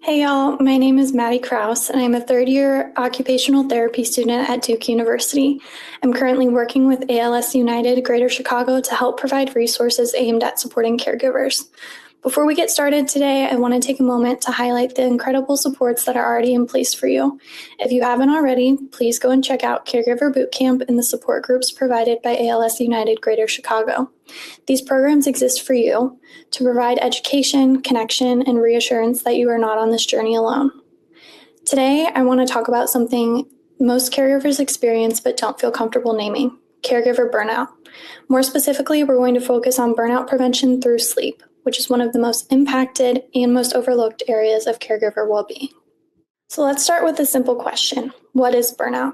Hey y'all, my name is Maddie Krause, and I'm a third-year occupational therapy student at Duke University. I'm currently working with ALS United Greater Chicago to help provide resources aimed at supporting caregivers. Before we get started today, I want to take a moment to highlight the incredible supports that are already in place for you. If you haven't already, please go and check out Caregiver Bootcamp and the support groups provided by ALS United Greater Chicago. These programs exist for you to provide education, connection, and reassurance that you are not on this journey alone. Today, I want to talk about something most caregivers experience but don't feel comfortable naming: caregiver burnout. More specifically, we're going to focus on burnout prevention through sleep, which is one of the most impacted and most overlooked areas of caregiver well-being. So let's start with a simple question. What is burnout?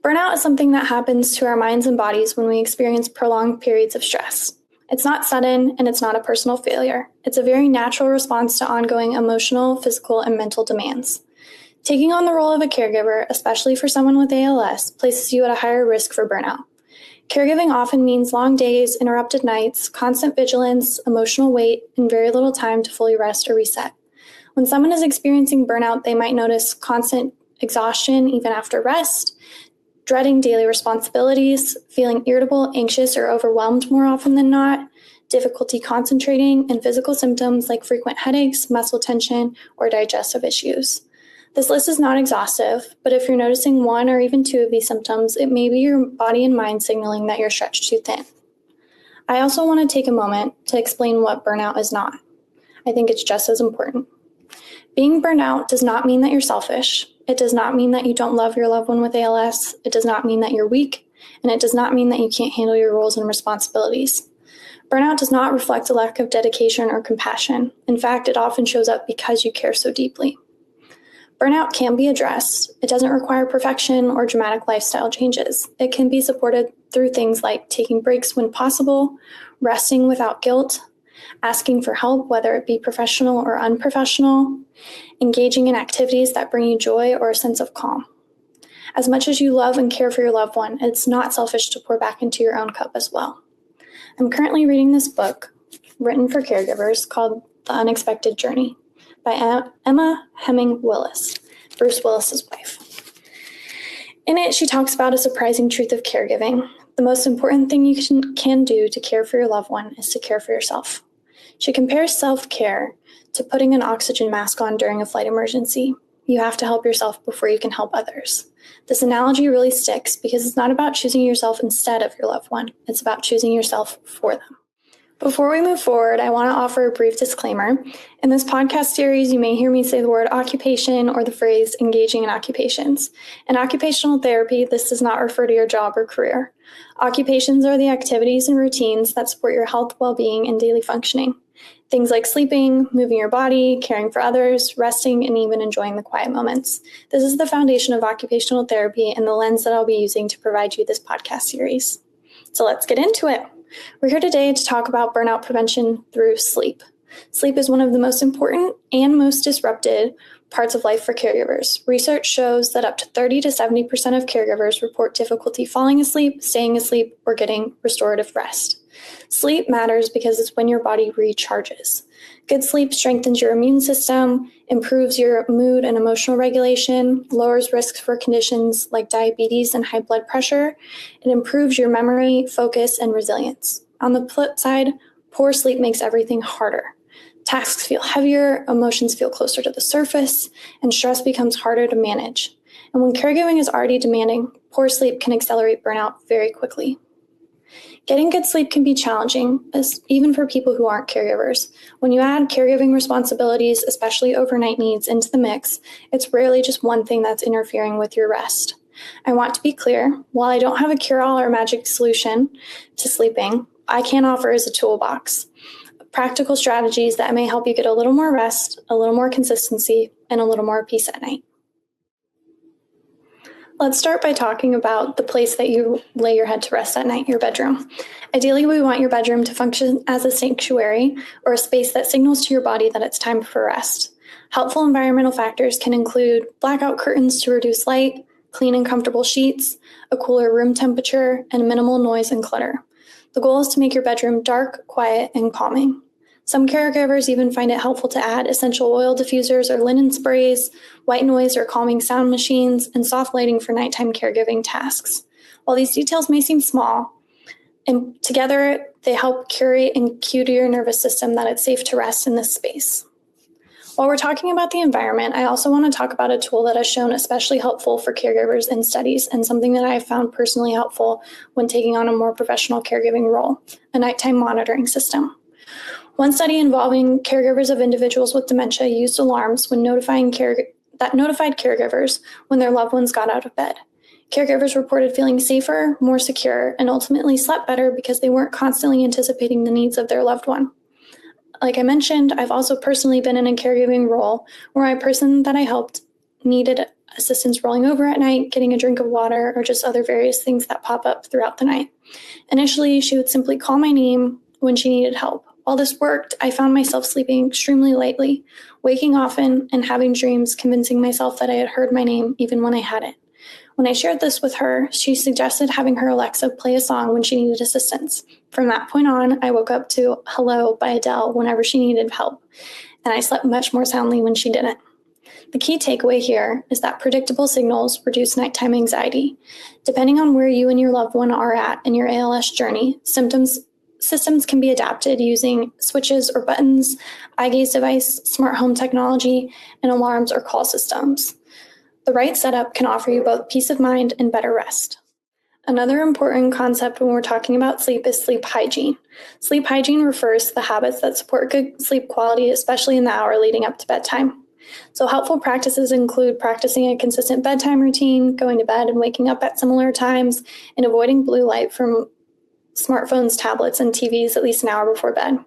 Burnout is something that happens to our minds and bodies when we experience prolonged periods of stress. It's not sudden, and it's not a personal failure. It's a very natural response to ongoing emotional, physical, and mental demands. Taking on the role of a caregiver, especially for someone with ALS, places you at a higher risk for burnout. Caregiving often means long days, interrupted nights, constant vigilance, emotional weight, and very little time to fully rest or reset. When someone is experiencing burnout, they might notice constant exhaustion even after rest, dreading daily responsibilities, feeling irritable, anxious, or overwhelmed more often than not, difficulty concentrating, and physical symptoms like frequent headaches, muscle tension, or digestive issues. This list is not exhaustive, but if you're noticing one or even two of these symptoms, it may be your body and mind signaling that you're stretched too thin. I also want to take a moment to explain what burnout is not. I think it's just as important. Being burned out does not mean that you're selfish. It does not mean that you don't love your loved one with ALS. It does not mean that you're weak, and it does not mean that you can't handle your roles and responsibilities. Burnout does not reflect a lack of dedication or compassion. In fact, it often shows up because you care so deeply. Burnout can be addressed. It doesn't require perfection or dramatic lifestyle changes. It can be supported through things like taking breaks when possible, resting without guilt, asking for help, whether it be professional or unprofessional, engaging in activities that bring you joy or a sense of calm. As much as you love and care for your loved one, it's not selfish to pour back into your own cup as well. I'm currently reading this book, written for caregivers, called The Unexpected Journey by Emma Hemming Willis, Bruce Willis's wife. In it, she talks about a surprising truth of caregiving. The most important thing you can do to care for your loved one is to care for yourself. She compares self-care to putting an oxygen mask on during a flight emergency. You have to help yourself before you can help others. This analogy really sticks because it's not about choosing yourself instead of your loved one. It's about choosing yourself for them. Before we move forward, I want to offer a brief disclaimer. In this podcast series, you may hear me say the word occupation or the phrase engaging in occupations. In occupational therapy, this does not refer to your job or career. Occupations are the activities and routines that support your health, well-being, and daily functioning. Things like sleeping, moving your body, caring for others, resting, and even enjoying the quiet moments. This is the foundation of occupational therapy and the lens that I'll be using to provide you this podcast series. So let's get into it. We're here today to talk about burnout prevention through sleep. Sleep is one of the most important and most disrupted parts of life for caregivers. Research shows that up to 30 to 70% of caregivers report difficulty falling asleep, staying asleep, or getting restorative rest. Sleep matters because it's when your body recharges. Good sleep strengthens your immune system, improves your mood and emotional regulation, lowers risks for conditions like diabetes and high blood pressure. It improves your memory, focus, and resilience. On the flip side, poor sleep makes everything harder. Tasks feel heavier, emotions feel closer to the surface, and stress becomes harder to manage. And when caregiving is already demanding, poor sleep can accelerate burnout very quickly. Getting good sleep can be challenging, even for people who aren't caregivers. When you add caregiving responsibilities, especially overnight needs, into the mix, it's rarely just one thing that's interfering with your rest. I want to be clear, while I don't have a cure-all or magic solution to sleeping, I can offer as a toolbox practical strategies that may help you get a little more rest, a little more consistency, and a little more peace at night. Let's start by talking about the place that you lay your head to rest at night, your bedroom. Ideally, we want your bedroom to function as a sanctuary or a space that signals to your body that it's time for rest. Helpful environmental factors can include blackout curtains to reduce light, clean and comfortable sheets, a cooler room temperature, and minimal noise and clutter. The goal is to make your bedroom dark, quiet, and calming. Some caregivers even find it helpful to add essential oil diffusers or linen sprays, white noise or calming sound machines, and soft lighting for nighttime caregiving tasks. While these details may seem small, and together they help curate and cue to your nervous system that it's safe to rest in this space. While we're talking about the environment, I also want to talk about a tool that has shown especially helpful for caregivers in studies and something that I have found personally helpful when taking on a more professional caregiving role, a nighttime monitoring system. One study involving caregivers of individuals with dementia used alarms when notified caregivers when their loved ones got out of bed. Caregivers reported feeling safer, more secure, and ultimately slept better because they weren't constantly anticipating the needs of their loved one. Like I mentioned, I've also personally been in a caregiving role where a person that I helped needed assistance rolling over at night, getting a drink of water, or just other various things that pop up throughout the night. Initially, she would simply call my name when she needed help. While this worked, I found myself sleeping extremely lightly, waking often, and having dreams, convincing myself that I had heard my name even when I hadn't. When I shared this with her, she suggested having her Alexa play a song when she needed assistance. From that point on, I woke up to Hello by Adele whenever she needed help, and I slept much more soundly when she didn't. The key takeaway here is that predictable signals reduce nighttime anxiety. Depending on where you and your loved one are at in your ALS journey, systems can be adapted using switches or buttons, eye gaze device, smart home technology, and alarms or call systems. The right setup can offer you both peace of mind and better rest. Another important concept when we're talking about sleep is sleep hygiene. Sleep hygiene refers to the habits that support good sleep quality, especially in the hour leading up to bedtime. So helpful practices include practicing a consistent bedtime routine, going to bed and waking up at similar times, and avoiding blue light from smartphones, tablets, and TVs at least an hour before bed.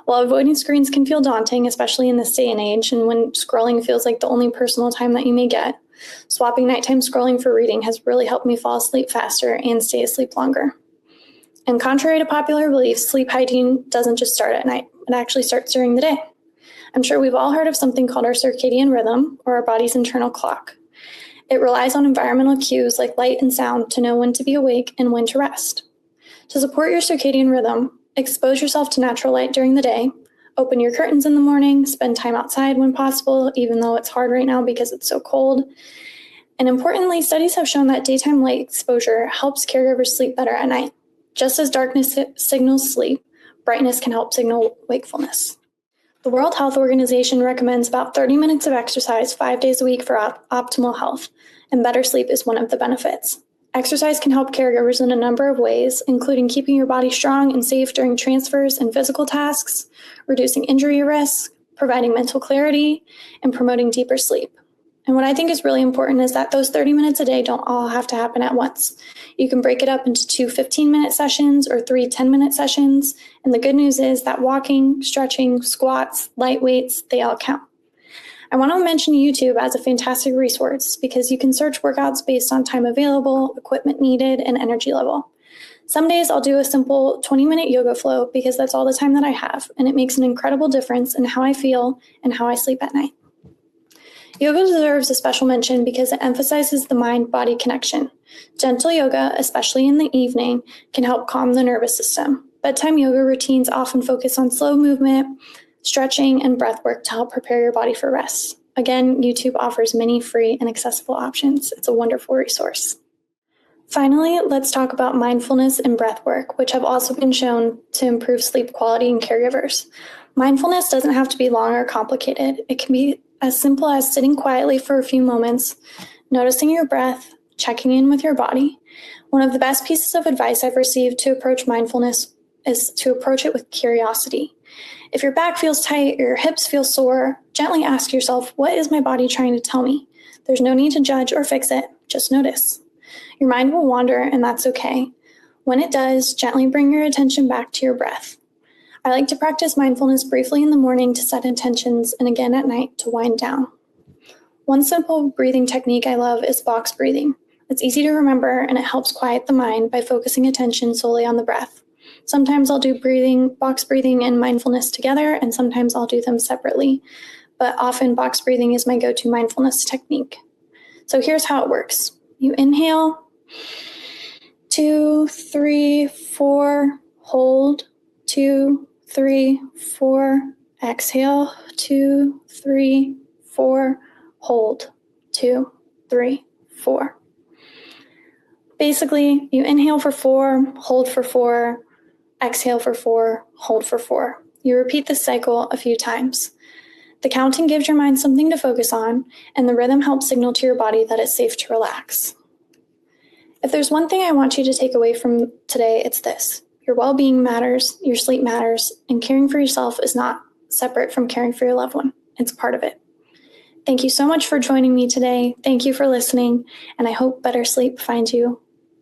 While avoiding screens can feel daunting, especially in this day and age, and when scrolling feels like the only personal time that you may get, swapping nighttime scrolling for reading has really helped me fall asleep faster and stay asleep longer. And contrary to popular beliefs, sleep hygiene doesn't just start at night. It actually starts during the day. I'm sure we've all heard of something called our circadian rhythm, or our body's internal clock. It relies on environmental cues like light and sound to know when to be awake and when to rest. To support your circadian rhythm, expose yourself to natural light during the day, open your curtains in the morning, spend time outside when possible, even though it's hard right now because it's so cold. And importantly, studies have shown that daytime light exposure helps caregivers sleep better at night. Just as darkness signals sleep, brightness can help signal wakefulness. The World Health Organization recommends about 30 minutes of exercise 5 days a week for optimal health, and better sleep is one of the benefits. Exercise can help caregivers in a number of ways, including keeping your body strong and safe during transfers and physical tasks, reducing injury risk, providing mental clarity, and promoting deeper sleep. And what I think is really important is that those 30 minutes a day don't all have to happen at once. You can break it up into 2 15-minute sessions or 3 10-minute sessions. And the good news is that walking, stretching, squats, light weights, they all count. I want to mention YouTube as a fantastic resource because you can search workouts based on time available, equipment needed, and energy level. Some days I'll do a simple 20-minute yoga flow because that's all the time that I have, and it makes an incredible difference in how I feel and how I sleep at night. Yoga deserves a special mention because it emphasizes the mind-body connection. Gentle yoga, especially in the evening, can help calm the nervous system. Bedtime yoga routines often focus on slow movement, stretching, and breath work to help prepare your body for rest. Again, YouTube offers many free and accessible options. It's a wonderful resource. Finally, let's talk about mindfulness and breath work, which have also been shown to improve sleep quality in caregivers. Mindfulness doesn't have to be long or complicated. It can be as simple as sitting quietly for a few moments, noticing your breath, checking in with your body. One of the best pieces of advice I've received to approach mindfulness is to approach it with curiosity. If your back feels tight or your hips feel sore, gently ask yourself, what is my body trying to tell me? There's no need to judge or fix it, just notice. Your mind will wander, and that's okay. When it does, gently bring your attention back to your breath. I like to practice mindfulness briefly in the morning to set intentions and again at night to wind down. One simple breathing technique I love is box breathing. It's easy to remember, and it helps quiet the mind by focusing attention solely on the breath. Sometimes I'll do box breathing and mindfulness together, and sometimes I'll do them separately. But often box breathing is my go-to mindfulness technique. So here's how it works. You inhale, 2, 3, 4, hold, 2, 3, 4. Exhale, 2, 3, 4. Hold, 2, 3, 4. Basically, you inhale for 4, hold for 4, exhale for 4, hold for 4. You repeat this cycle a few times. The counting gives your mind something to focus on, and the rhythm helps signal to your body that it's safe to relax. If there's one thing I want you to take away from today, it's this. Your well-being matters, your sleep matters, and caring for yourself is not separate from caring for your loved one. It's part of it. Thank you so much for joining me today. Thank you for listening, and I hope better sleep finds you